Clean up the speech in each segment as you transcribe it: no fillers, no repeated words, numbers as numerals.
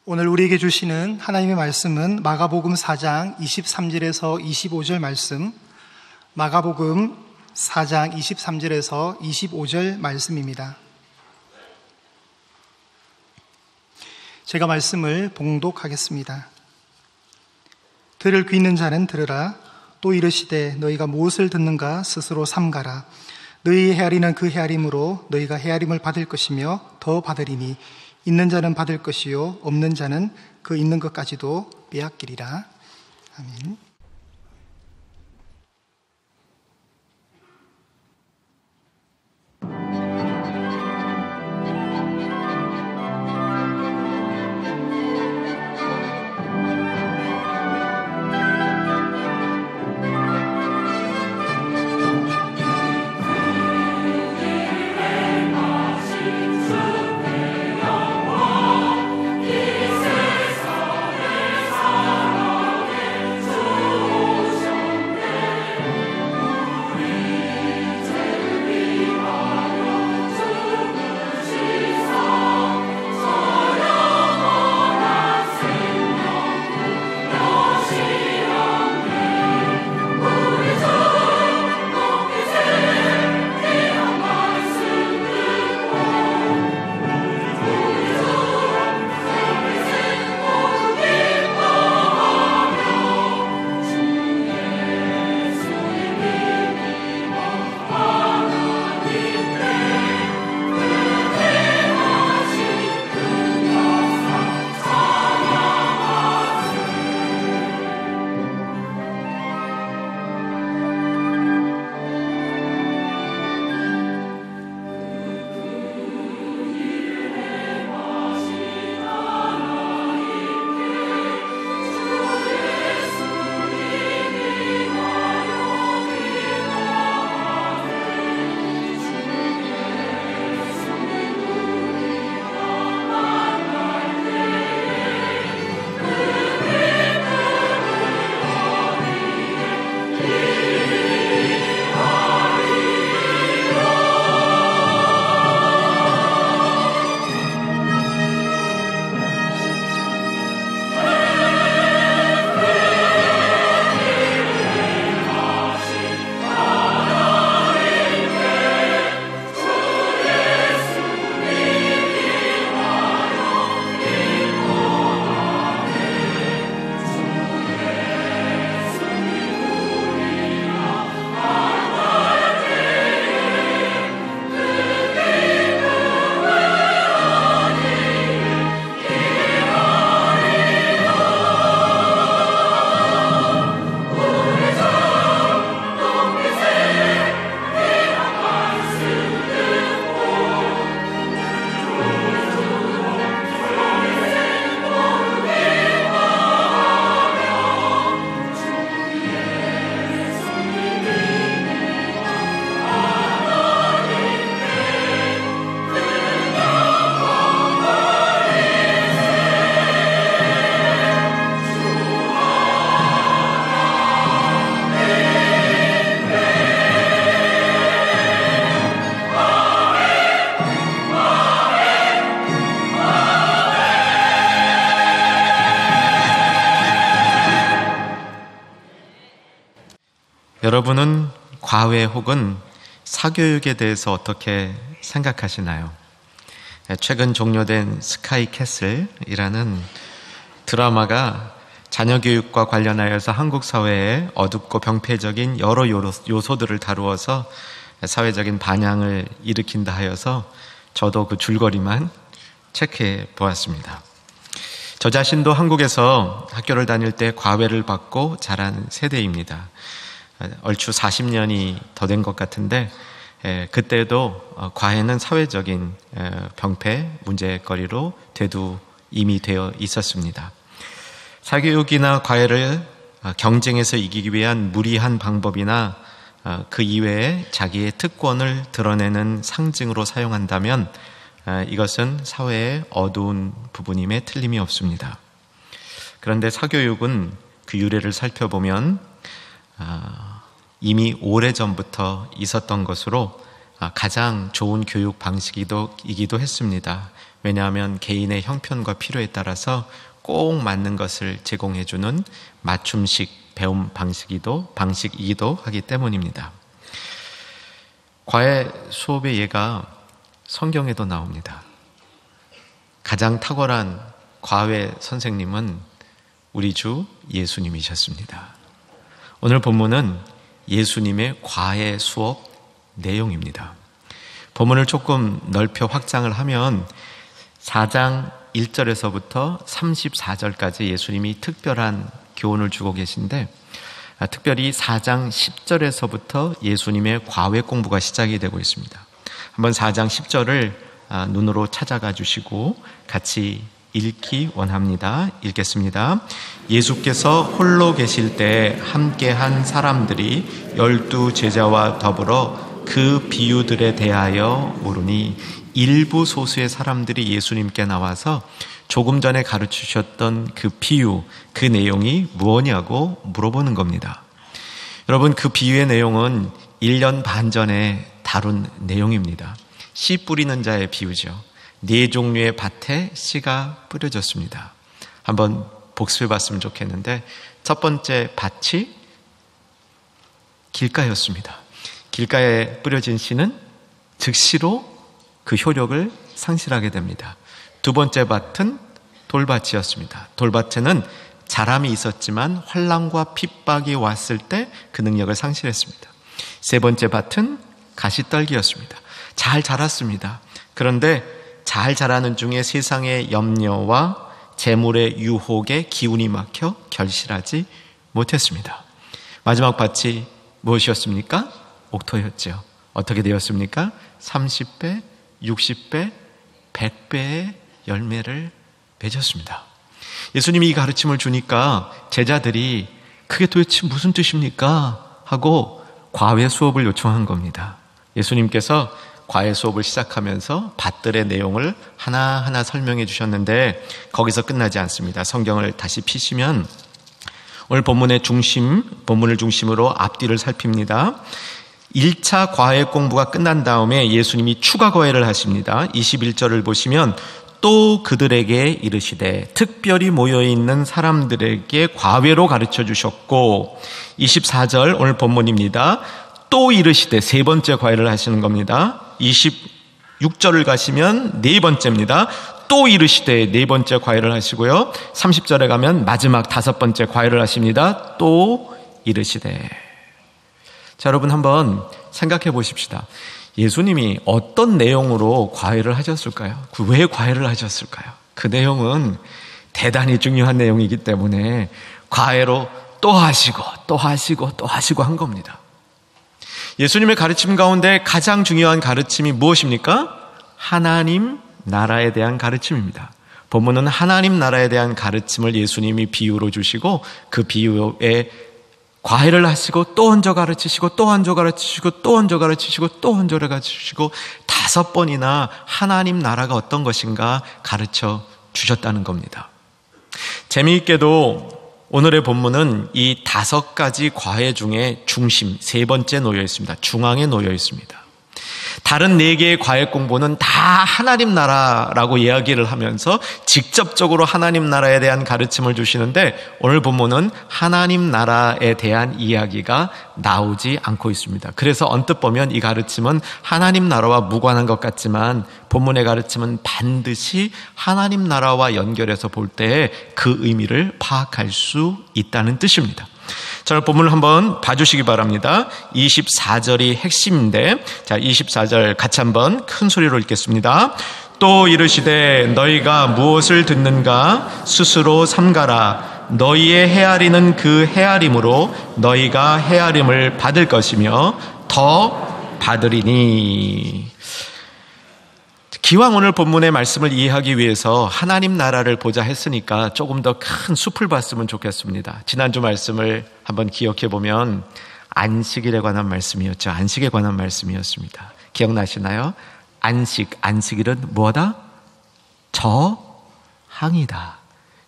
오늘 우리에게 주시는 하나님의 말씀은 마가복음 4장 23절에서 25절 말씀, 마가복음 4장 23절에서 25절 말씀입니다. 제가 말씀을 봉독하겠습니다. 들을 귀 있는 자는 들으라. 또 이르시되 너희가 무엇을 듣는가 스스로 삼가라. 너희의 헤아리는 그 헤아림으로 너희가 헤아림을 받을 것이며 더 받으리니 있는 자는 받을 것이요 없는 자는 그 있는 것까지도 빼앗기리라. 아멘. 여러분은 과외 혹은 사교육에 대해서 어떻게 생각하시나요? 최근 종료된 스카이 캐슬이라는 드라마가 자녀 교육과 관련하여서 한국 사회의 어둡고 병폐적인 여러 요소들을 다루어서 사회적인 반향을 일으킨다 하여서 저도 그 줄거리만 체크해 보았습니다. 저 자신도 한국에서 학교를 다닐 때 과외를 받고 자란 세대입니다. 얼추 40년이 더 된 것 같은데 그때도 과외는 사회적인 병폐 문제거리로 이미 되어 있었습니다. 사교육이나 과외를 경쟁에서 이기기 위한 무리한 방법이나 그 이외에 자기의 특권을 드러내는 상징으로 사용한다면 이것은 사회의 어두운 부분임에 틀림이 없습니다. 그런데 사교육은 그 유래를 살펴보면 이미 오래전부터 있었던 것으로 가장 좋은 교육 방식이기도 했습니다. 왜냐하면 개인의 형편과 필요에 따라서 꼭 맞는 것을 제공해주는 맞춤식 배움 방식이기도 하기 때문입니다. 과외 수업의 예가 성경에도 나옵니다. 가장 탁월한 과외 선생님은 우리 주 예수님이셨습니다. 오늘 본문은 예수님의 과외 수업 내용입니다. 본문을 조금 넓혀 확장을 하면 4장 1절에서부터 34절까지 예수님이 특별한 교훈을 주고 계신데, 특별히 4장 10절에서부터 예수님의 과외 공부가 시작이 되고 있습니다. 한번 4장 10절을 눈으로 찾아가 주시고 같이 읽기 원합니다. 읽겠습니다. 예수께서 홀로 계실 때 함께한 사람들이 12 제자와 더불어 그 비유들에 대하여 물으니 일부 소수의 사람들이 예수님께 나와서 조금 전에 가르치셨던 그 비유, 그 내용이 무엇이냐고 물어보는 겁니다. 여러분, 그 비유의 내용은 1년 반 전에 다룬 내용입니다. 씨 뿌리는 자의 비유죠. 4종류의 밭에 씨가 뿌려졌습니다. 한번 복습해 봤으면 좋겠는데, 첫 번째 밭이 길가였습니다. 길가에 뿌려진 씨는 즉시로 그 효력을 상실하게 됩니다. 두 번째 밭은 돌밭이었습니다. 돌밭에는 자람이 있었지만 환난과 핍박이 왔을 때 그 능력을 상실했습니다. 세 번째 밭은 가시떨기였습니다. 잘 자랐습니다. 그런데 잘 자라는 중에 세상의 염려와 재물의 유혹에 기운이 막혀 결실하지 못했습니다. 마지막 밭이 무엇이었습니까? 옥토였죠. 어떻게 되었습니까? 30배, 60배, 100배의 열매를 맺었습니다. 예수님이 이 가르침을 주니까 제자들이 그게 도대체 무슨 뜻입니까? 하고 과외 수업을 요청한 겁니다. 예수님께서 과외 수업을 시작하면서 밭들의 내용을 하나하나 설명해 주셨는데 거기서 끝나지 않습니다. 성경을 다시 피시면 오늘 본문의 본문을 중심으로 앞뒤를 살핍니다. 1차 과외 공부가 끝난 다음에 예수님이 추가 과외를 하십니다. 21절을 보시면 또 그들에게 이르시되 특별히 모여있는 사람들에게 과외로 가르쳐 주셨고, 24절 오늘 본문입니다. 또 이르시되 세 번째 과외를 하시는 겁니다. 26절을 가시면 네 번째입니다. 또 이르시되 네 번째 과외를 하시고요. 30절에 가면 마지막 다섯 번째 과외를 하십니다. 또 이르시되. 자, 여러분 한번 생각해 보십시다. 예수님이 어떤 내용으로 과외를 하셨을까요? 왜 과외를 하셨을까요? 그 내용은 대단히 중요한 내용이기 때문에 과외로 또 하시고 또 하시고 또 하시고 한 겁니다. 예수님의 가르침 가운데 가장 중요한 가르침이 무엇입니까? 하나님 나라에 대한 가르침입니다. 본문은 하나님 나라에 대한 가르침을 예수님이 비유로 주시고 그 비유에 과외를 하시고 또 얹어 가르치시고 또 얹어 가르치시고 또 얹어 가르치시고 또 얹어 가르치시고 5번이나 하나님 나라가 어떤 것인가 가르쳐 주셨다는 겁니다. 재미있게도 오늘의 본문은 이 5가지 과외 중에 중심, 세 번째 놓여 있습니다. 중앙에 놓여 있습니다. 다른 4개의 과외 공부는 다 하나님 나라라고 이야기를 하면서 직접적으로 하나님 나라에 대한 가르침을 주시는데 오늘 본문은 하나님 나라에 대한 이야기가 나오지 않고 있습니다. 그래서 언뜻 보면 이 가르침은 하나님 나라와 무관한 것 같지만 본문의 가르침은 반드시 하나님 나라와 연결해서 볼 때 그 의미를 파악할 수 있다는 뜻입니다. 자, 본문을 한번 봐주시기 바랍니다. 24절이 핵심인데, 자, 24절 같이 한번 큰 소리로 읽겠습니다. 또 이르시되 너희가 무엇을 듣는가 스스로 삼가라. 너희의 헤아리는 그 헤아림으로 너희가 헤아림을 받을 것이며 더 받으리니. 기왕 오늘 본문의 말씀을 이해하기 위해서 하나님 나라를 보자 했으니까 조금 더 큰 숲을 봤으면 좋겠습니다. 지난주 말씀을 한번 기억해 보면 안식일에 관한 말씀이었죠. 안식에 관한 말씀이었습니다. 기억나시나요? 안식일은 뭐다? 저항이다.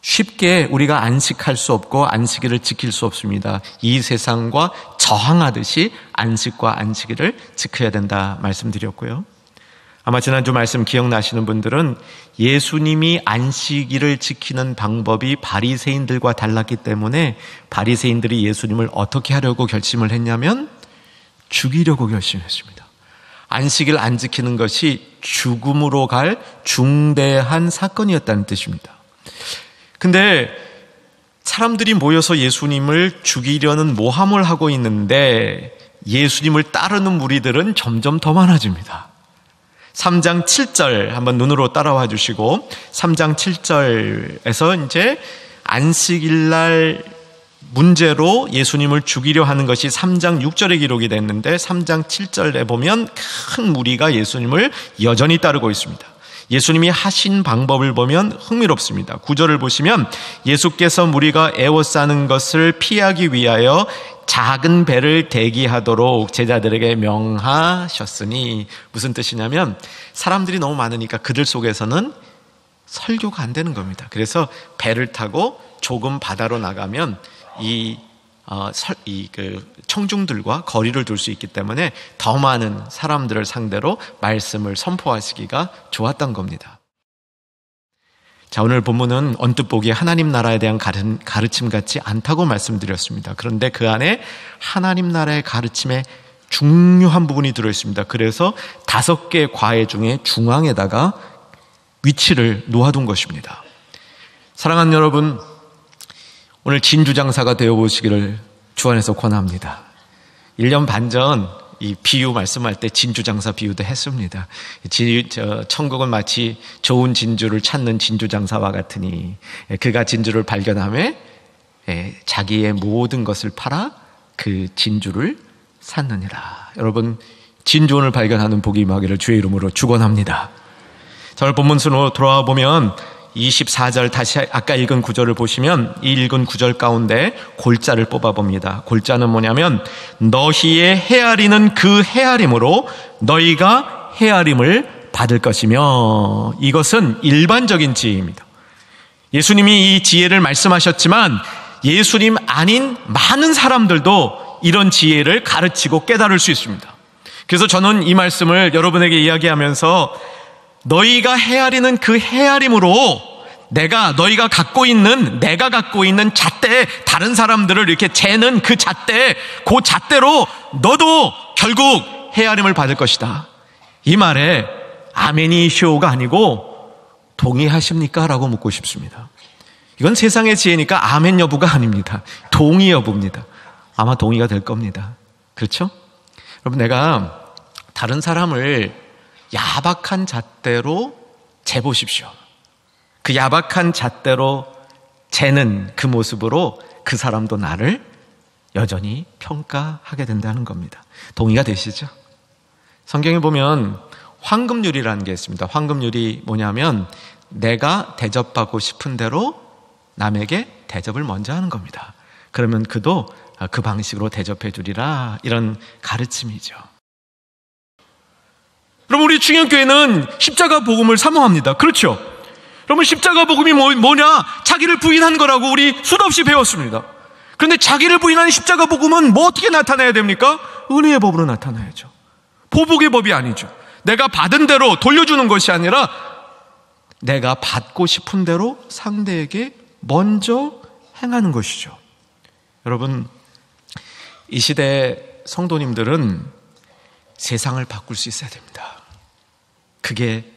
쉽게 우리가 안식할 수 없고 안식일을 지킬 수 없습니다. 이 세상과 저항하듯이 안식과 안식일을 지켜야 된다 말씀드렸고요. 아마 지난주 말씀 기억나시는 분들은 예수님이 안식일을 지키는 방법이 바리새인들과 달랐기 때문에 바리새인들이 예수님을 어떻게 하려고 결심을 했냐면 죽이려고 결심했습니다. 안식일 안 지키는 것이 죽음으로 갈 중대한 사건이었다는 뜻입니다. 근데 사람들이 모여서 예수님을 죽이려는 모함을 하고 있는데 예수님을 따르는 무리들은 점점 더 많아집니다. 3장 7절 한번 눈으로 따라와 주시고 3장 7절에서 이제 안식일날 문제로 예수님을 죽이려 하는 것이 3장 6절에 기록이 됐는데 3장 7절에 보면 큰 무리가 예수님을 여전히 따르고 있습니다. 예수님이 하신 방법을 보면 흥미롭습니다. 9절을 보시면 예수께서 무리가 에워싸는 것을 피하기 위하여 작은 배를 대기하도록 제자들에게 명하셨으니, 무슨 뜻이냐면 사람들이 너무 많으니까 그들 속에서는 설교가 안 되는 겁니다. 그래서 배를 타고 조금 바다로 나가면 청중들과 거리를 둘 수 있기 때문에 더 많은 사람들을 상대로 말씀을 선포하시기가 좋았던 겁니다. 자, 오늘 본문은 언뜻 보기에 하나님 나라에 대한 가르침 같지 않다고 말씀드렸습니다. 그런데 그 안에 하나님 나라의 가르침에 중요한 부분이 들어있습니다. 그래서 5개 과외 중에 중앙에다가 위치를 놓아둔 것입니다. 사랑하는 여러분, 오늘 진주장사가 되어보시기를 주 안에서 권합니다. 1년 반 전 이 비유 말씀할 때 진주장사 비유도 했습니다. 천국은 마치 좋은 진주를 찾는 진주장사와 같으니 그가 진주를 발견하며 자기의 모든 것을 팔아 그 진주를 샀느니라. 여러분, 진주원을 발견하는 복이 임하기를 주의 이름으로 축원합니다. 자, 오늘 본문순으로 돌아와 보면 24절 다시 아까 읽은 구절을 보시면 이 읽은 구절 가운데 골자를 뽑아봅니다. 골자는 뭐냐면 너희의 헤아리는 그 헤아림으로 너희가 헤아림을 받을 것이며, 이것은 일반적인 지혜입니다. 예수님이 이 지혜를 말씀하셨지만 예수님 아닌 많은 사람들도 이런 지혜를 가르치고 깨달을 수 있습니다. 그래서 저는 이 말씀을 여러분에게 이야기하면서 너희가 헤아리는 그 헤아림으로 너희가 갖고 있는 잣대, 다른 사람들을 이렇게 재는 그 잣대로 너도 결국 헤아림을 받을 것이다. 이 말에 아멘이쇼가 아니고 동의하십니까? 라고 묻고 싶습니다. 이건 세상의 지혜니까 아멘 여부가 아닙니다. 동의 여부입니다. 아마 동의가 될 겁니다. 그렇죠? 여러분, 내가 다른 사람을 야박한 잣대로 재보십시오. 그 야박한 잣대로 재는 그 모습으로 그 사람도 나를 여전히 평가하게 된다는 겁니다. 동의가 되시죠? 성경에 보면 황금률이라는 게 있습니다. 황금률이 뭐냐면 내가 대접받고 싶은 대로 남에게 대접을 먼저 하는 겁니다. 그러면 그도 그 방식으로 대접해 주리라, 이런 가르침이죠. 여러분, 우리 충현교회는 십자가 복음을 사모합니다. 그렇죠? 여러분, 십자가 복음이 뭐냐? 자기를 부인한 거라고 우리 수도 없이 배웠습니다. 그런데 자기를 부인한 십자가 복음은 뭐 어떻게 나타내야 됩니까? 은혜의 법으로 나타나야죠. 보복의 법이 아니죠. 내가 받은 대로 돌려주는 것이 아니라 내가 받고 싶은 대로 상대에게 먼저 행하는 것이죠. 여러분, 이 시대 성도님들은 세상을 바꿀 수 있어야 됩니다. 그게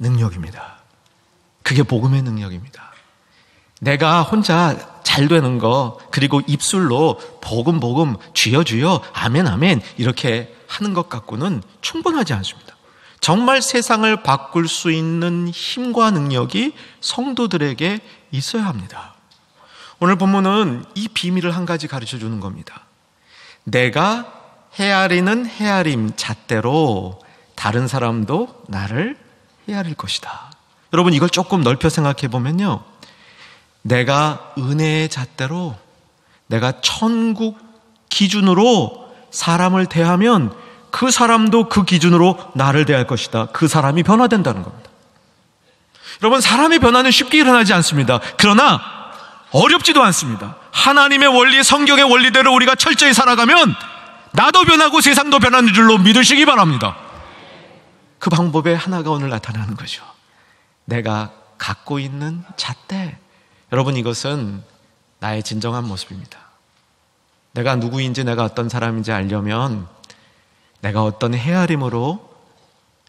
능력입니다. 그게 복음의 능력입니다. 내가 혼자 잘 되는 거, 그리고 입술로 복음 주여 주여 아멘 아멘 이렇게 하는 것 갖고는 충분하지 않습니다. 정말 세상을 바꿀 수 있는 힘과 능력이 성도들에게 있어야 합니다. 오늘 본문은 이 비밀을 한 가지 가르쳐 주는 겁니다. 내가 헤아리는 헤아림 잣대로 다른 사람도 나를 헤아릴 것이다. 여러분, 이걸 조금 넓혀 생각해 보면요, 내가 은혜의 잣대로, 내가 천국 기준으로 사람을 대하면 그 사람도 그 기준으로 나를 대할 것이다. 그 사람이 변화된다는 겁니다. 여러분, 사람의 변화는 쉽게 일어나지 않습니다. 그러나 어렵지도 않습니다. 하나님의 원리, 성경의 원리대로 우리가 철저히 살아가면 나도 변하고 세상도 변하는 줄로 믿으시기 바랍니다. 그 방법의 하나가 오늘 나타나는 거죠. 내가 갖고 있는 잣대. 여러분, 이것은 나의 진정한 모습입니다. 내가 누구인지, 내가 어떤 사람인지 알려면 내가 어떤 헤아림으로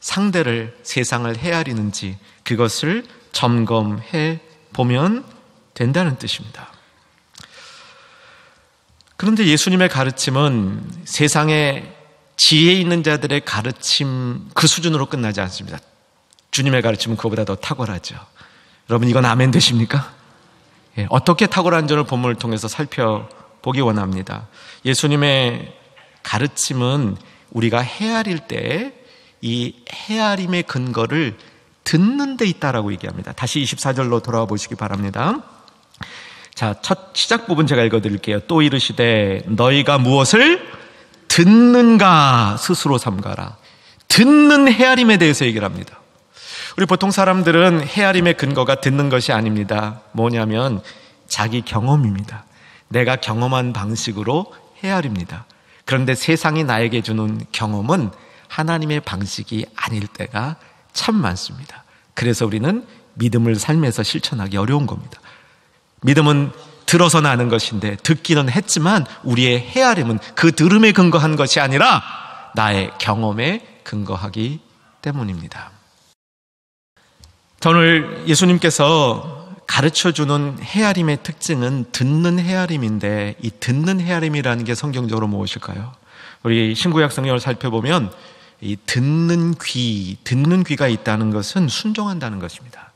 상대를, 세상을 헤아리는지 그것을 점검해 보면 된다는 뜻입니다. 그런데 예수님의 가르침은 세상에 지혜 있는 자들의 가르침 그 수준으로 끝나지 않습니다. 주님의 가르침은 그거보다 더 탁월하죠. 여러분, 이건 아멘 되십니까? 예, 어떻게 탁월한 점을 본문을 통해서 살펴보기 원합니다. 예수님의 가르침은 우리가 헤아릴 때 이 헤아림의 근거를 듣는 데 있다라고 얘기합니다. 다시 24절로 돌아와 보시기 바랍니다. 자, 첫 시작 부분 제가 읽어드릴게요. 또 이르시되 너희가 무엇을 듣는가 스스로 삼가라. 듣는 헤아림에 대해서 얘기를 합니다. 우리 보통 사람들은 헤아림의 근거가 듣는 것이 아닙니다. 뭐냐면 자기 경험입니다. 내가 경험한 방식으로 헤아립니다. 그런데 세상이 나에게 주는 경험은 하나님의 방식이 아닐 때가 참 많습니다. 그래서 우리는 믿음을 삶에서 실천하기 어려운 겁니다. 믿음은 들어서 나는 것인데 듣기는 했지만 우리의 헤아림은 그 들음에 근거한 것이 아니라 나의 경험에 근거하기 때문입니다. 오늘 예수님께서 가르쳐주는 헤아림의 특징은 듣는 헤아림인데, 이 듣는 헤아림이라는 게 성경적으로 무엇일까요? 우리 신구약 성경을 살펴보면 이 듣는 귀가 있다는 것은 순종한다는 것입니다.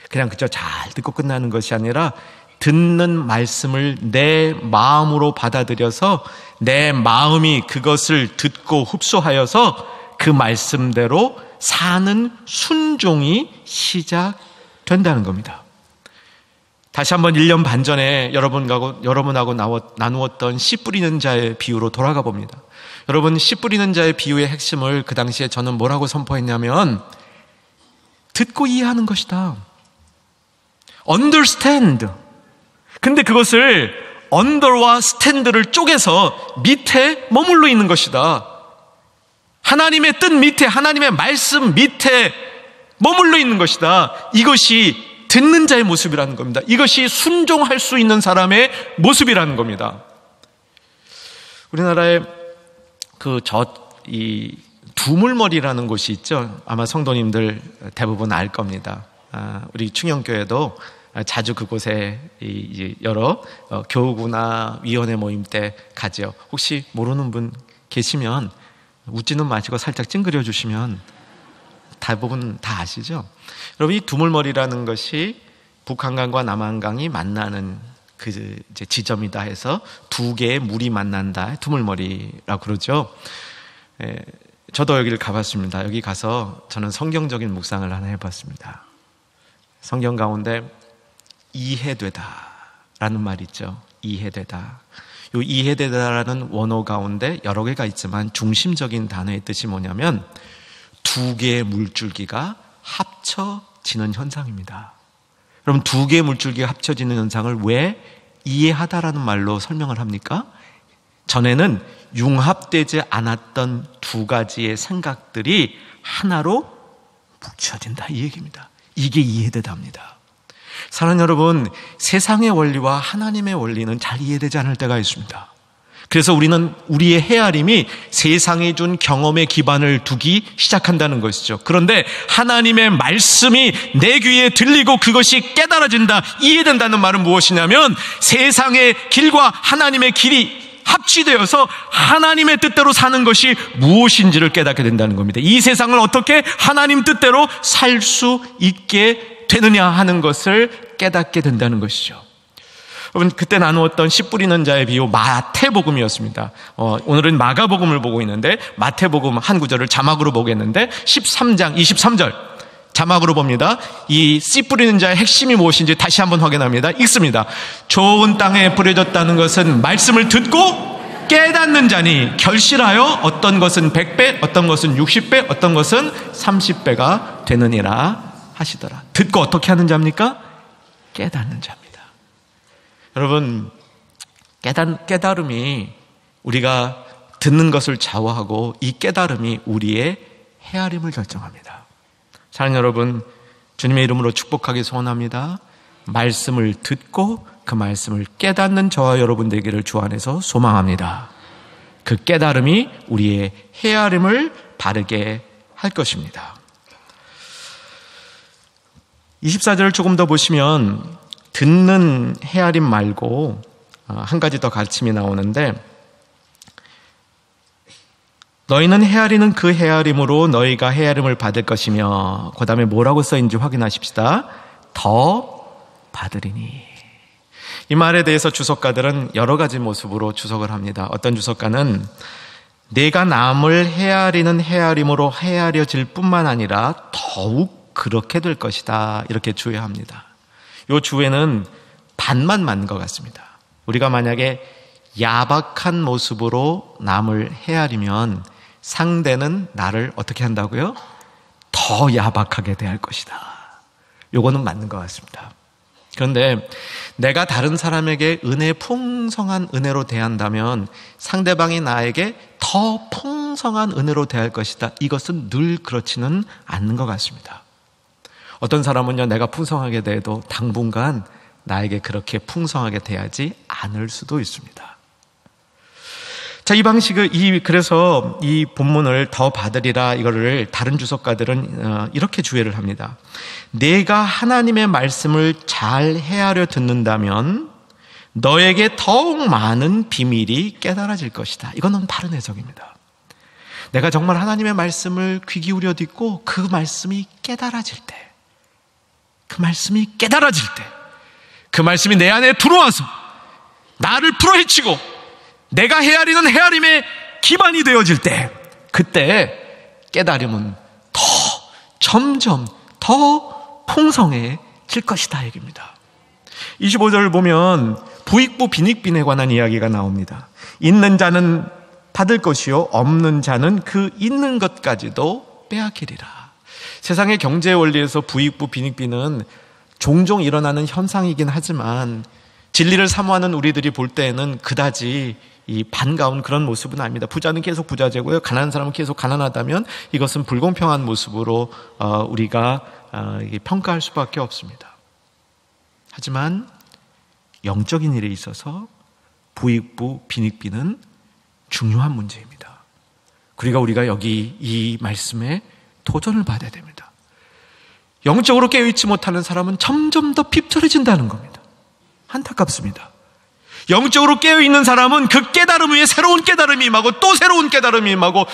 그냥 그저 잘 듣고 끝나는 것이 아니라 듣는 말씀을 내 마음으로 받아들여서 내 마음이 그것을 듣고 흡수하여서 그 말씀대로 사는 순종이 시작된다는 겁니다. 다시 한번 1년 반 전에 여러분하고 나누었던 씨 뿌리는 자의 비유로 돌아가 봅니다. 여러분, 씨 뿌리는 자의 비유의 핵심을 그 당시에 저는 뭐라고 선포했냐면 듣고 이해하는 것이다. understand. 근데 그것을 under와 stand를 쪼개서 밑에 머물러 있는 것이다. 하나님의 뜻 밑에, 하나님의 말씀 밑에 머물러 있는 것이다. 이것이 듣는 자의 모습이라는 겁니다. 이것이 순종할 수 있는 사람의 모습이라는 겁니다. 우리나라에 이 두물머리라는 곳이 있죠. 아마 성도님들 대부분 알 겁니다. 우리 충영교회도 자주 그곳에 여러 교우구나 위원회 모임 때 가죠. 혹시 모르는 분 계시면 웃지는 마시고 살짝 찡그려 주시면 대부분 다 아시죠? 여러분, 이 두물머리라는 것이 북한강과 남한강이 만나는 그 이제 지점이다 해서 두 개의 물이 만난다, 두물머리라고 그러죠. 저도 여기를 가봤습니다. 여기 가서 저는 성경적인 묵상을 하나 해봤습니다. 성경 가운데 이해되다라는 말이 있죠. 이해되다. 이 이해되다라는 원어 가운데 여러 개가 있지만 중심적인 단어의 뜻이 뭐냐면 두 개의 물줄기가 합쳐지는 현상입니다. 여러분, 두 개의 물줄기가 합쳐지는 현상을 왜 이해하다라는 말로 설명을 합니까? 전에는 융합되지 않았던 두 가지의 생각들이 하나로 뭉쳐진다, 이 얘기입니다. 이게 이해되답니다. 사랑하는 여러분, 세상의 원리와 하나님의 원리는 잘 이해되지 않을 때가 있습니다. 그래서 우리는 우리의 헤아림이 세상이 준 경험에 기반을 두기 시작한다는 것이죠. 그런데 하나님의 말씀이 내 귀에 들리고 그것이 깨달아진다, 이해된다는 말은 무엇이냐면 세상의 길과 하나님의 길이 합치되어서 하나님의 뜻대로 사는 것이 무엇인지를 깨닫게 된다는 겁니다. 이 세상을 어떻게 하나님 뜻대로 살 수 있게 되느냐 하는 것을 깨닫게 된다는 것이죠. 여러분, 그때 나누었던 씨 뿌리는 자의 비유 마태복음이었습니다. 오늘은 마가복음을 보고 있는데 마태복음 한 구절을 자막으로 보겠는데 13장 23절 자막으로 봅니다. 이 씨 뿌리는 자의 핵심이 무엇인지 다시 한번 확인합니다. 읽습니다. 좋은 땅에 뿌려졌다는 것은 말씀을 듣고 깨닫는 자니 결실하여 어떤 것은 100배, 어떤 것은 60배, 어떤 것은 30배가 되느니라 하시더라. 듣고 어떻게 하는 자입니까? 깨닫는 자입니다. 여러분, 깨달음이 우리가 듣는 것을 좌우하고 이 깨달음이 우리의 헤아림을 결정합니다. 사랑하는 여러분, 주님의 이름으로 축복하기 소원합니다. 말씀을 듣고 그 말씀을 깨닫는 저와 여러분 되기를 주 안에서 소망합니다. 그 깨달음이 우리의 헤아림을 바르게 할 것입니다. 24절을 조금 더 보시면 듣는 헤아림 말고 한 가지 더 가르침이 나오는데, 너희는 헤아리는 그 헤아림으로 너희가 헤아림을 받을 것이며, 그 다음에 뭐라고 써있는지 확인하십시다. 더 받으리니. 이 말에 대해서 주석가들은 여러 가지 모습으로 주석을 합니다. 어떤 주석가는 내가 남을 헤아리는 헤아림으로 헤아려질 뿐만 아니라 더욱 그렇게 될 것이다, 이렇게 주의합니다. 이 주의는 반만 맞는 것 같습니다. 우리가 만약에 야박한 모습으로 남을 헤아리면 상대는 나를 어떻게 한다고요? 더 야박하게 대할 것이다. 요거는 맞는 것 같습니다. 그런데 내가 다른 사람에게 풍성한 은혜로 대한다면 상대방이 나에게 더 풍성한 은혜로 대할 것이다. 이것은 늘 그렇지는 않는 것 같습니다. 어떤 사람은요, 내가 풍성하게 대해도 당분간 나에게 그렇게 풍성하게 대하지 않을 수도 있습니다. 자, 이 방식을, 그래서 이 본문을 더 받으리라, 이거를 다른 주석가들은 이렇게 주의를 합니다. 내가 하나님의 말씀을 잘 헤아려 듣는다면 너에게 더욱 많은 비밀이 깨달아질 것이다. 이거는 다른 해석입니다. 내가 정말 하나님의 말씀을 귀 기울여 듣고 그 말씀이 깨달아질 때, 그 말씀이 내 안에 들어와서 나를 풀어헤치고 내가 헤아리는 헤아림의 기반이 되어질 때, 그때 깨달음은 점점 더 풍성해질 것이다, 얘기입니다. 25절을 보면 부익부 빈익빈에 관한 이야기가 나옵니다. 있는 자는 받을 것이요 없는 자는 그 있는 것까지도 빼앗기리라. 세상의 경제 원리에서 부익부 빈익빈은 종종 일어나는 현상이긴 하지만 진리를 사모하는 우리들이 볼 때에는 그다지 이 반가운 그런 모습은 아닙니다. 부자는 계속 부자되고요, 가난한 사람은 계속 가난하다면 이것은 불공평한 모습으로 우리가 평가할 수밖에 없습니다. 하지만 영적인 일에 있어서 부익부 빈익빈은 중요한 문제입니다. 그러니까 우리가 여기 이 말씀에 도전을 받아야 됩니다. 영적으로 깨어있지 못하는 사람은 점점 더 핍절해진다는 겁니다. 안타깝습니다. 영적으로 깨어있는 사람은 그 깨달음 위에 새로운 깨달음이 임하고 또 새로운 깨달음이 임하고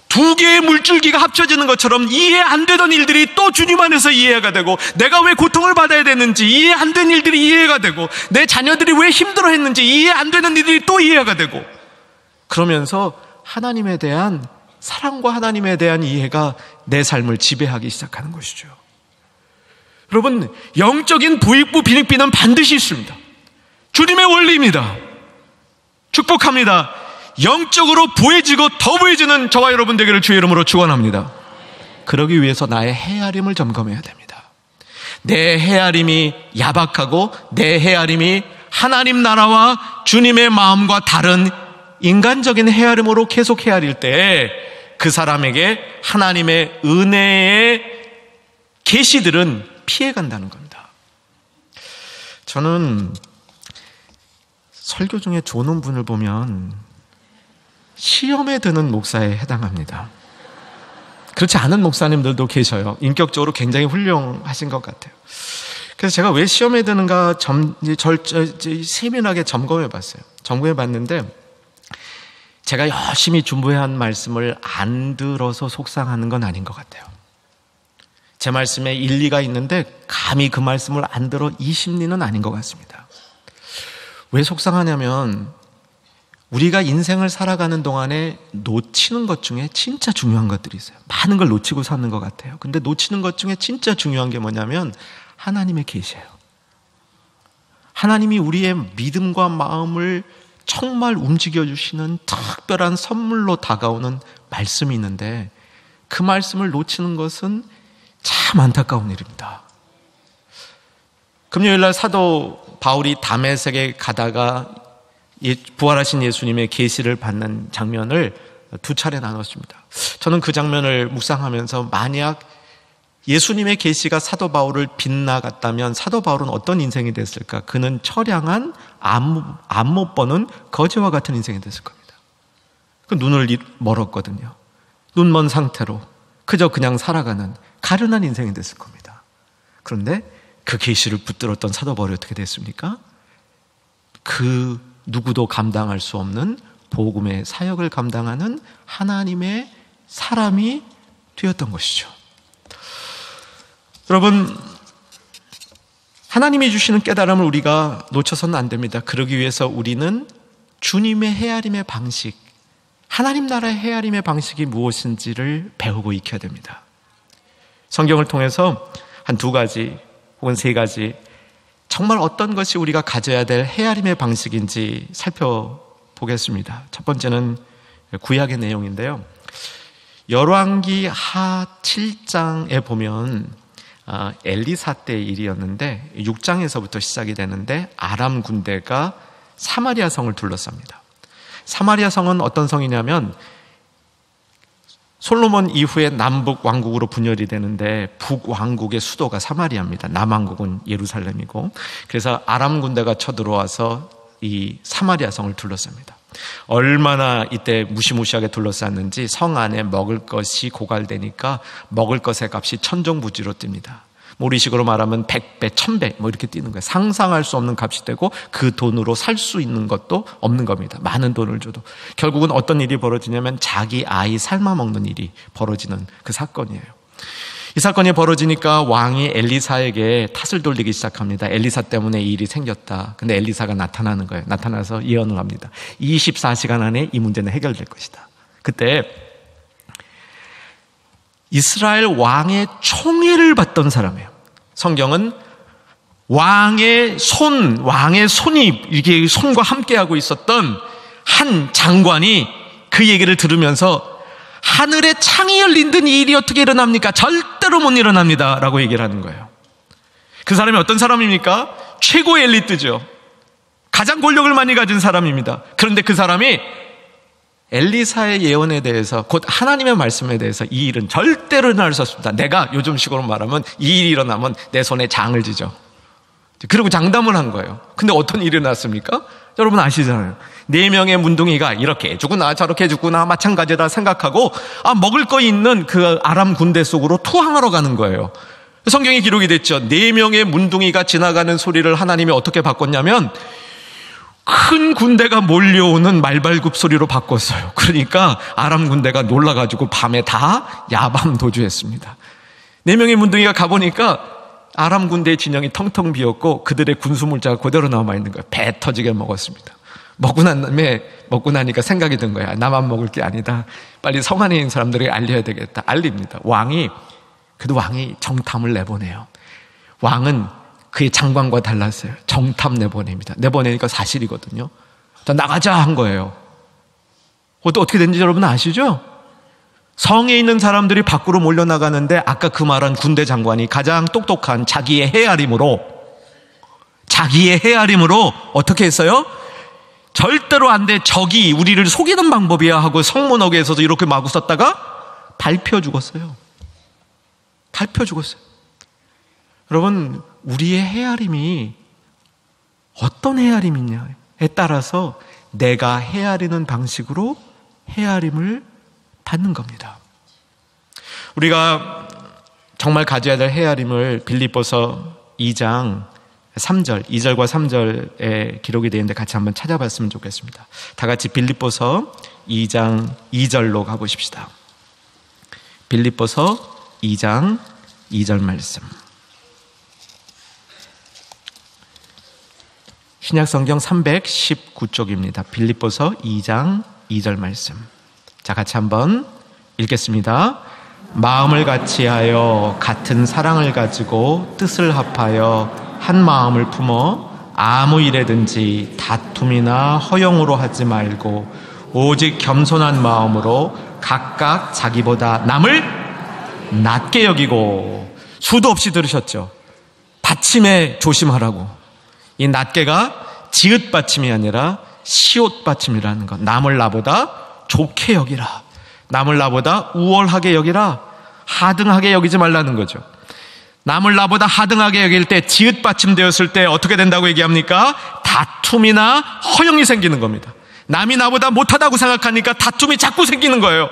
두 개의 물줄기가 합쳐지는 것처럼 이해 안 되던 일들이 또 주님 안에서 이해가 되고, 내가 왜 고통을 받아야 되는지 이해 안 된 일들이 이해가 되고, 내 자녀들이 왜 힘들어했는지 이해 안 되는 일들이 또 이해가 되고, 그러면서 하나님에 대한 사랑과 하나님에 대한 이해가 내 삶을 지배하기 시작하는 것이죠. 여러분, 영적인 부익부 빈익빈은 반드시 있습니다. 주님의 원리입니다. 축복합니다. 영적으로 부해지고 더 부해지는 저와 여러분 되기를 주의 이름으로 축원합니다. 그러기 위해서 나의 헤아림을 점검해야 됩니다. 내 헤아림이 야박하고 내 헤아림이 하나님 나라와 주님의 마음과 다른 인간적인 헤아림으로 계속 헤아릴 때 그 사람에게 하나님의 은혜의 계시들은 피해간다는 겁니다. 저는 설교 중에 조는 분을 보면 시험에 드는 목사에 해당합니다. 그렇지 않은 목사님들도 계셔요. 인격적으로 굉장히 훌륭하신 것 같아요. 그래서 제가 왜 시험에 드는가 세밀하게 점검해 봤어요. 점검해 봤는데 제가 열심히 준비한 말씀을 안 들어서 속상하는 건 아닌 것 같아요. 제 말씀에 일리가 있는데 감히 그 말씀을 안 들어 이 심리는 아닌 것 같습니다. 왜 속상하냐면 우리가 인생을 살아가는 동안에 놓치는 것 중에 진짜 중요한 것들이 있어요. 많은 걸 놓치고 사는 것 같아요. 근데 놓치는 것 중에 진짜 중요한 게 뭐냐면 하나님의 계시예요. 하나님이 우리의 믿음과 마음을 정말 움직여주시는 특별한 선물로 다가오는 말씀이 있는데 그 말씀을 놓치는 것은 참 안타까운 일입니다. 금요일날 사도 바울이 다메섹에 가다가 부활하신 예수님의 계시를 받는 장면을 두 차례 나눴습니다. 저는 그 장면을 묵상하면서 만약 예수님의 계시가 사도 바울을 빗나갔다면 사도 바울은 어떤 인생이 됐을까? 그는 처량한 안 못 버는 거지와 같은 인생이 됐을 겁니다. 그 눈을 멀었거든요. 눈먼 상태로 그저 그냥 살아가는 가련한 인생이 됐을 겁니다. 그런데 그 계시를 붙들었던 사도 바울이 어떻게 됐습니까? 그 누구도 감당할 수 없는 복음의 사역을 감당하는 하나님의 사람이 되었던 것이죠. 여러분, 하나님이 주시는 깨달음을 우리가 놓쳐서는 안 됩니다. 그러기 위해서 우리는 주님의 헤아림의 방식, 하나님 나라의 헤아림의 방식이 무엇인지를 배우고 익혀야 됩니다. 성경을 통해서 한 2가지 혹은 3가지 정말 어떤 것이 우리가 가져야 될 헤아림의 방식인지 살펴보겠습니다. 첫 번째는 구약의 내용인데요. 열왕기 하 7장에 보면 엘리사 때의 일이었는데 6장에서부터 시작이 되는데 아람 군대가 사마리아 성을 둘러쌉니다. 사마리아 성은 어떤 성이냐면 솔로몬 이후에 남북 왕국으로 분열이 되는데 북왕국의 수도가 사마리아입니다. 남왕국은 예루살렘이고, 그래서 아람 군대가 쳐들어와서 이 사마리아 성을 둘러쌉니다. 얼마나 이때 무시무시하게 둘러쌌는지 성 안에 먹을 것이 고갈되니까 먹을 것의 값이 천정부지로 뜁니다. 우리식으로 말하면 100배, 1000배 뭐 이렇게 뛰는 거예요. 상상할 수 없는 값이 되고 그 돈으로 살 수 있는 것도 없는 겁니다. 많은 돈을 줘도. 결국은 어떤 일이 벌어지냐면 자기 아이 삶아먹는 일이 벌어지는 그 사건이에요. 이 사건이 벌어지니까 왕이 엘리사에게 탓을 돌리기 시작합니다. 엘리사 때문에 이 일이 생겼다. 근데 엘리사가 나타나는 거예요. 나타나서 예언을 합니다. 24시간 안에 이 문제는 해결될 것이다. 그때 이스라엘 왕의 총애를 받던 사람이에요. 성경은 왕의 손이 이렇게 손과 함께하고 있었던 한 장관이 그 얘기를 들으면서 하늘에 창이 열린 듯 이 일이 어떻게 일어납니까? 절대로 못 일어납니다 라고 얘기를 하는 거예요. 그 사람이 어떤 사람입니까? 최고의 엘리트죠. 가장 권력을 많이 가진 사람입니다. 그런데 그 사람이 엘리사의 예언에 대해서, 곧 하나님의 말씀에 대해서 이 일은 절대로 일어날 수 없습니다. 내가 요즘식으로 말하면 이 일이 일어나면 내 손에 장을 지죠. 그리고 장담을 한 거예요. 근데 어떤 일이 일어났습니까? 여러분 아시잖아요. 4명의 문둥이가 이렇게 해주구나 저렇게 해주구나 마찬가지다 생각하고 먹을 거 있는 그 아람 군대 속으로 투항하러 가는 거예요. 성경에 기록이 됐죠. 4명의 문둥이가 지나가는 소리를 하나님이 어떻게 바꿨냐면 큰 군대가 몰려오는 말발굽 소리로 바꿨어요. 그러니까 아람 군대가 놀라가지고 밤에 다 야밤 도주했습니다. 4명의 문둥이가 가보니까 아람 군대의 진영이 텅텅 비었고 그들의 군수물자가 그대로 남아있는 거예요. 배 터지게 먹었습니다. 먹고 나니까 생각이 든 거야. 나만 먹을 게 아니다. 빨리 성 안에 있는 사람들에게 알려야 되겠다. 알립니다. 그래도 왕이 정탐을 내보내요. 왕은 그의 장관과 달랐어요. 정탐 내보냅니다. 내보내니까 사실이거든요. 나가자 한 거예요. 어떻게 된지 여러분 아시죠? 성에 있는 사람들이 밖으로 몰려나가는데 아까 그 말한 군대 장관이 가장 똑똑한 자기의 헤아림으로 어떻게 했어요? 절대로 안 돼. 적이 우리를 속이는 방법이야 하고 성문어귀에서도 이렇게 마구 썼다가 밟혀 죽었어요. 여러분, 우리의 헤아림이 어떤 헤아림이냐에 따라서 내가 헤아리는 방식으로 헤아림을 받는 겁니다. 우리가 정말 가져야 될 헤아림을 빌립보서 2장 3절, 2절과 3절에 기록이 되어 있는데 같이 한번 찾아봤으면 좋겠습니다. 다 같이 빌립보서 2장 2절로 가보십시다. 빌립보서 2장 2절 말씀. 신약성경 319쪽입니다. 빌립보서 2장 2절 말씀. 자, 같이 한번 읽겠습니다. 마음을 같이하여 같은 사랑을 가지고 뜻을 합하여 한 마음을 품어 아무 일에든지 다툼이나 허용으로 하지 말고 오직 겸손한 마음으로 각각 자기보다 남을 낮게 여기고, 수도 없이 들으셨죠? 받침에 조심하라고. 이 낮게가 지읒 받침이 아니라 시옷 받침이라는 것. 남을 나보다 좋게 여기라. 남을 나보다 우월하게 여기라. 하등하게 여기지 말라는 거죠. 남을 나보다 하등하게 여길 때, 지읒 받침되었을 때 어떻게 된다고 얘기합니까? 다툼이나 허영이 생기는 겁니다. 남이 나보다 못하다고 생각하니까 다툼이 자꾸 생기는 거예요.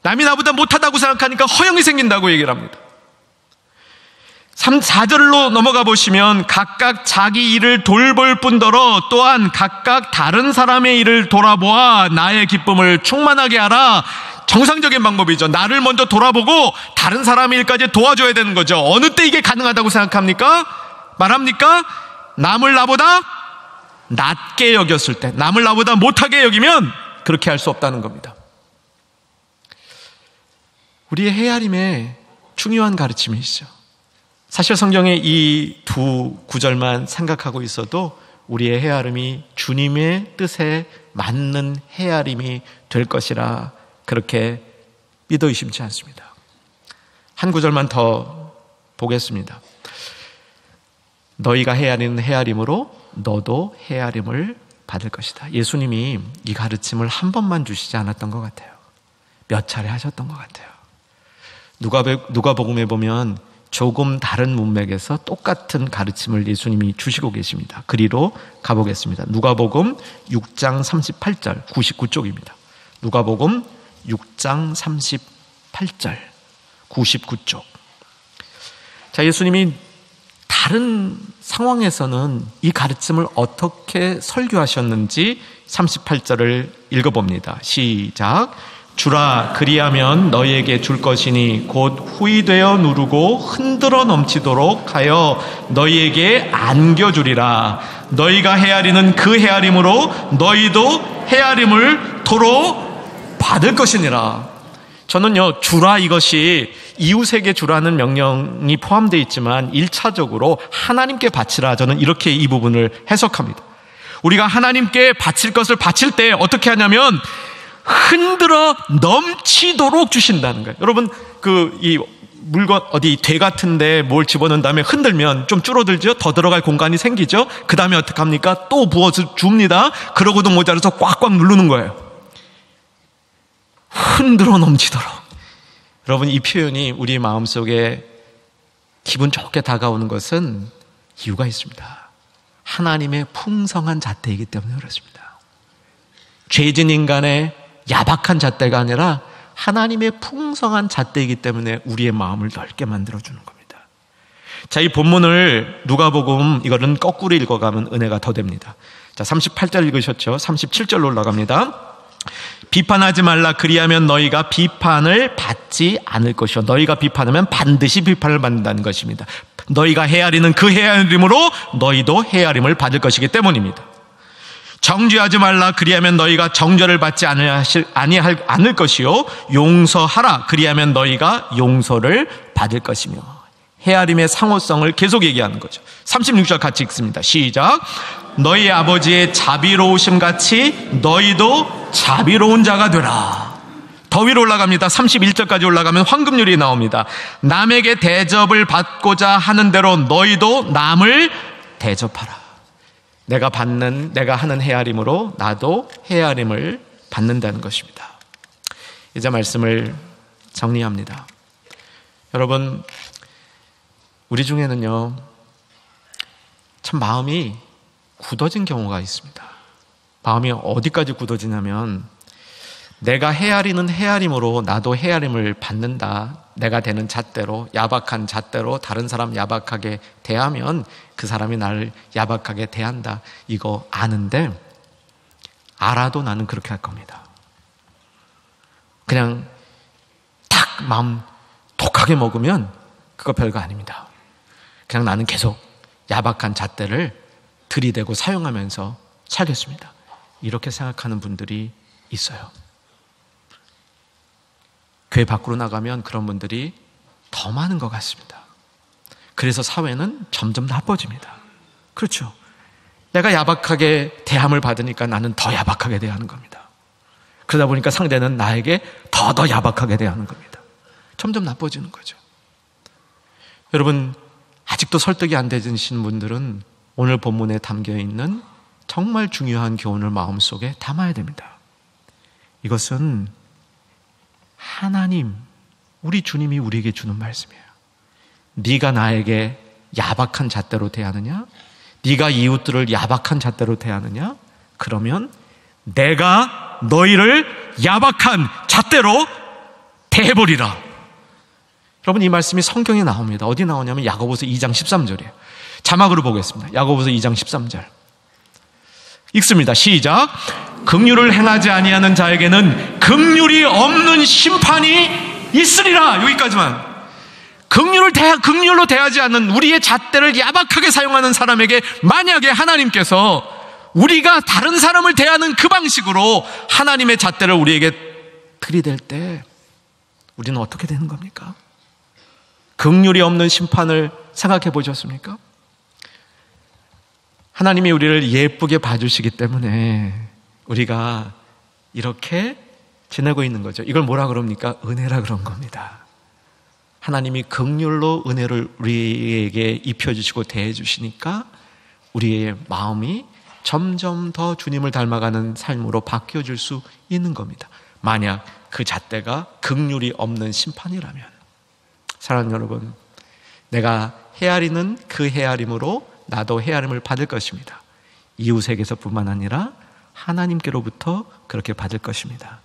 남이 나보다 못하다고 생각하니까 허영이 생긴다고 얘기를 합니다. 4절로 넘어가 보시면 각각 자기 일을 돌볼 뿐더러 또한 각각 다른 사람의 일을 돌아보아 나의 기쁨을 충만하게 하라. 정상적인 방법이죠. 나를 먼저 돌아보고 다른 사람의 일까지 도와줘야 되는 거죠. 어느 때 이게 가능하다고 생각합니까? 말합니까? 남을 나보다 낮게 여겼을 때, 남을 나보다 못하게 여기면 그렇게 할 수 없다는 겁니다. 우리의 헤아림에 중요한 가르침이 있죠. 사실 성경의 이 두 구절만 생각하고 있어도 우리의 헤아림이 주님의 뜻에 맞는 헤아림이 될 것이라 그렇게 믿어 의심치 않습니다. 한 구절만 더 보겠습니다. 너희가 헤아리는 헤아림으로 너도 헤아림을 받을 것이다. 예수님이 이 가르침을 한 번만 주시지 않았던 것 같아요. 몇 차례 하셨던 것 같아요. 누가복음에 보면 조금 다른 문맥에서 똑같은 가르침을 예수님이 주시고 계십니다. 그리로 가보겠습니다. 누가복음 6장 38절 99쪽입니다. 누가복음 6장 38절 99쪽. 자, 예수님이 다른 상황에서는 이 가르침을 어떻게 설교하셨는지 38절을 읽어봅니다. 시작. 주라, 그리하면 너희에게 줄 것이니 곧 후이되어 누르고 흔들어 넘치도록 하여 너희에게 안겨주리라. 너희가 헤아리는 그 헤아림으로 너희도 헤아림을 도로 받을 것이니라. 저는요, 주라, 이것이 이웃에게 주라는 명령이 포함되어 있지만 1차적으로 하나님께 바치라, 저는 이렇게 이 부분을 해석합니다. 우리가 하나님께 바칠 것을 바칠 때 어떻게 하냐면 흔들어 넘치도록 주신다는 거예요. 여러분, 이 물건 어디 대 같은데 뭘 집어넣은 다음에 흔들면 좀 줄어들죠? 더 들어갈 공간이 생기죠? 그 다음에 어떻게 합니까? 또 부어서 줍니다. 그러고도 모자라서 꽉꽉 누르는 거예요. 흔들어 넘치도록. 여러분, 이 표현이 우리 마음속에 기분 좋게 다가오는 것은 이유가 있습니다. 하나님의 풍성한 잣대이기 때문에 그렇습니다. 죄진 인간의 야박한 잣대가 아니라 하나님의 풍성한 잣대이기 때문에 우리의 마음을 넓게 만들어주는 겁니다. 자, 이 본문을 누가복음 이거는 거꾸로 읽어가면 은혜가 더 됩니다. 자, 38절 읽으셨죠? 37절로 올라갑니다. 비판하지 말라, 그리하면 너희가 비판을 받지 않을 것이요. 너희가 비판하면 반드시 비판을 받는다는 것입니다. 너희가 헤아리는 그 헤아림으로 너희도 헤아림을 받을 것이기 때문입니다. 정죄하지 말라, 그리하면 너희가 정죄를 받지 않을 것이요. 용서하라, 그리하면 너희가 용서를 받을 것이며. 헤아림의 상호성을 계속 얘기하는 거죠. 36절 같이 읽습니다. 시작. 너희 아버지의 자비로우심 같이 너희도 자비로운 자가 되라. 더 위로 올라갑니다. 31절까지 올라가면 황금률이 나옵니다. 남에게 대접을 받고자 하는 대로 너희도 남을 대접하라. 내가 하는 헤아림으로 나도 헤아림을 받는다는 것입니다. 이제 말씀을 정리합니다. 여러분, 우리 중에는요, 참 마음이 굳어진 경우가 있습니다. 마음이 어디까지 굳어지냐면, 내가 헤아리는 헤아림으로 나도 헤아림을 받는다. 내가 되는 잣대로, 야박한 잣대로 다른 사람 야박하게 대하면 그 사람이 나를 야박하게 대한다. 이거 아는데, 알아도 나는 그렇게 할 겁니다. 그냥 딱 마음 독하게 먹으면 그거 별거 아닙니다. 그냥 나는 계속 야박한 잣대를 들이대고 사용하면서 살겠습니다. 이렇게 생각하는 분들이 있어요. 교회 밖으로 나가면 그런 분들이 더 많은 것 같습니다. 그래서 사회는 점점 나빠집니다. 그렇죠. 내가 야박하게 대함을 받으니까 나는 더 야박하게 대하는 겁니다. 그러다 보니까 상대는 나에게 더 야박하게 대하는 겁니다. 점점 나빠지는 거죠. 여러분, 아직도 설득이 안 되신 분들은 오늘 본문에 담겨있는 정말 중요한 교훈을 마음속에 담아야 됩니다. 이것은 하나님, 우리 주님이 우리에게 주는 말씀이에요. 네가 나에게 야박한 잣대로 대하느냐? 네가 이웃들을 야박한 잣대로 대하느냐? 그러면 내가 너희를 야박한 잣대로 대해버리라. 여러분, 이 말씀이 성경에 나옵니다. 어디 나오냐면 야고보서 2장 13절이에요. 자막으로 보겠습니다. 야고보서 2장 13절. 읽습니다. 시작. 긍휼을 행하지 아니하는 자에게는 긍휼이 없는 심판이 있으리라. 여기까지만. 긍휼로 대하지 않는 우리의 잣대를 야박하게 사용하는 사람에게 만약에 하나님께서 우리가 다른 사람을 대하는 그 방식으로 하나님의 잣대를 우리에게 들이댈 때 우리는 어떻게 되는 겁니까? 긍휼이 없는 심판을 생각해 보셨습니까? 하나님이 우리를 예쁘게 봐주시기 때문에 우리가 이렇게 지내고 있는 거죠. 이걸 뭐라 그럽니까? 은혜라 그런 겁니다. 하나님이 긍휼로 은혜를 우리에게 입혀주시고 대해주시니까 우리의 마음이 점점 더 주님을 닮아가는 삶으로 바뀌어질 수 있는 겁니다. 만약 그 잣대가 긍휼이 없는 심판이라면. 사랑하는 여러분, 내가 헤아리는 그 헤아림으로 나도 헤아림을 받을 것입니다. 이웃에게서뿐만 아니라 하나님께로부터 그렇게 받을 것입니다.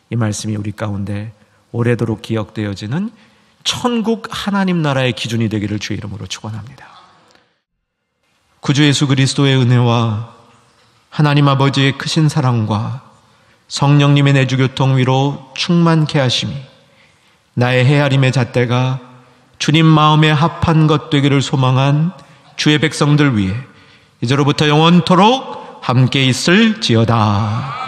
이 말씀이 우리 가운데 오래도록 기억되어지는 천국 하나님 나라의 기준이 되기를 주의 이름으로 축원합니다. 구주 예수 그리스도의 은혜와 하나님 아버지의 크신 사랑과 성령님의 내주교통 위로 충만케 하심이 나의 헤아림의 잣대가 주님 마음에 합한 것 되기를 소망한 주의 백성들 위해 이제로부터 영원토록 함께 있을지어다.